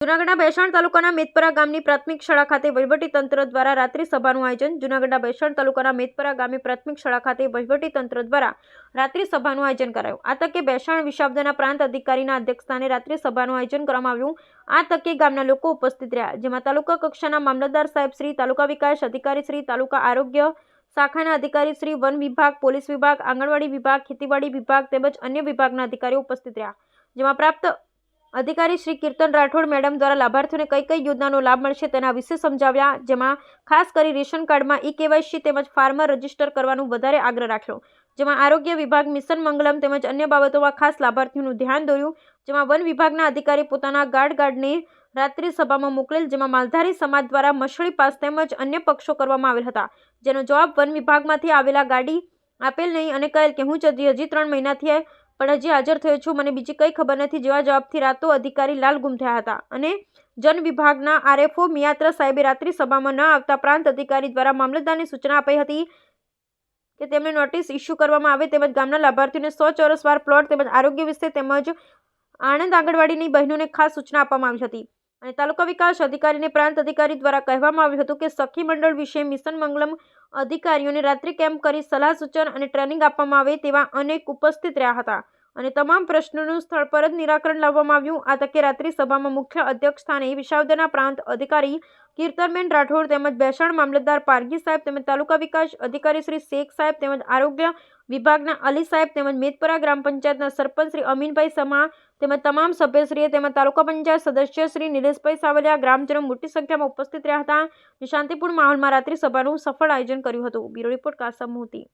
જૂનાગઢના ભેસાણ તાલુકાના મેદપરા ગામની પ્રાથમિક શાળા ખાતે વહીવટીતંત્ર દ્વારા રાત્રિ સભાનું આયોજન. જૂનાગઢના ભેસાણ તાલુકાના મેદપરા ગામની પ્રાથમિક શાળા ખાતે વહીવટીતંત્ર દ્વારા રાત્રિ સભાનું આયોજન કરાયું. આ તકે ભેસાણ વિસાવદરના પ્રાંત અધિકારીના અધ્યક્ષસ્થાને રાત્રિ સભાનું આયોજન કરવામાં આવ્યું. આ તકે ગામના લોકો ઉપસ્થિત રહ્યા, જેમાં તાલુકા કક્ષાના મામલતદાર સાહેબ શ્રી, તાલુકા વિકાસ અધિકારી શ્રી, તાલુકા આરોગ્ય શાખાના અધિકારી શ્રી, વન વિભાગ, પોલીસ વિભાગ, આંગણવાડી વિભાગ, ખેતીવાડી વિભાગ તેમજ અન્ય વિભાગના અધિકારીઓ ઉપસ્થિત રહ્યા, જેમાં પ્રાપ્ત અધિકારી શ્રી કીર્તન રાઠોડ મેડમ દ્વારા લાભાર્થીઓને કઈ કઈ યોજનાનો લાભ મળશે તેના વિશે સમજાવ્યા, જેમાં ખાસ કરી રેશન કાર્ડમાં ઈ-કેવાયસી તેમજ ફાર્મર રજીસ્ટર કરવાનું વધારે આગ્રહ રાખ્યો, જેમાં આરોગ્ય વિભાગ, મિશન મંગલમ તેમજ અન્ય બાબતોમાં ખાસ લાભાર્થીઓનું ધ્યાન દોર્યું, જેમાં વન વિભાગના અધિકારી પોતાના ગાર્ડને રાત્રિ સભામાં મોકલેલ, જેમાં માલધારી સમાજ દ્વારા મછળી પાસ તેમજ અન્ય પક્ષો કરવામાં આવેલ હતા, જેનો જવાબ વન વિભાગમાંથી આવેલા ગાડી આપેલ નહીં અને કહેલ કે હું હજી 3 મહિનાથી પણ હજી હાજર થયો છું, મને બીજી કંઈ ખબર નથી જેવા જવાબથી રાતો અધિકારી લાલ ગુમ થયા હતા. અને જન વિભાગના આરએફઓ મિયાત્રા સાહેબે રાત્રિ સભામાં ન આવતા પ્રાંત અધિકારી દ્વારા મામલતદારને સૂચના અપાઈ હતી કે તેમને નોટિસ ઇસ્યુ કરવામાં આવે તેમજ ગામના લાભાર્થીઓને 100 ચોરસ વાર પ્લોટ તેમજ આરોગ્ય વિશે તેમજ આણંદ આંગણવાડીની બહેનોને ખાસ સૂચના આપવામાં આવી હતી. અને તાલુકા વિકાસ અધિકારીને પ્રાંત અધિકારી દ્વારા કહેવામાં આવ્યું હતું કે સખી મંડળ વિશે મિશન મંગલમ અધિકારીઓને રાત્રિ કેમ્પ કરી સલાહ સૂચન અને ટ્રેનિંગ આપવામાં આવે તેવા અનેક ઉપસ્થિત રહ્યા હતા અને તમામ પ્રશ્નોનું સ્થળ પર જ નિરાકરણ લાવવામાં આવ્યું. આ તકે રાત્રિ સભામાં મુખ્ય અધ્યક્ષ સ્થાને વિસાવદરના પ્રાંત અધિકારી કીર્તનબેન રાઠોડ તેમજ ભેસાણ મામલતદાર પારગી સાહેબ તેમજ તાલુકા વિકાસ અધિકારી શ્રી શેખ સાહેબ તેમજ આરોગ્ય વિભાગના અલી સાહેબ તેમજ મેદપરા ગ્રામ પંચાયતના સરપંચ શ્રી અમીનભાઈ સમા તેમજ તમામ સભ્યશ્રીએ તેમજ તાલુકા પંચાયત સદસ્ય શ્રી નિલેશભાઈ સાવલિયા ગ્રામજનો મોટી સંખ્યામાં ઉપસ્થિત રહ્યા હતા અને શાંતિપૂર્ણ માહોલમાં રાત્રિ સભાનું સફળ આયોજન કર્યું હતું. બ્યુરો રિપોર્ટ કાસમ મોતી.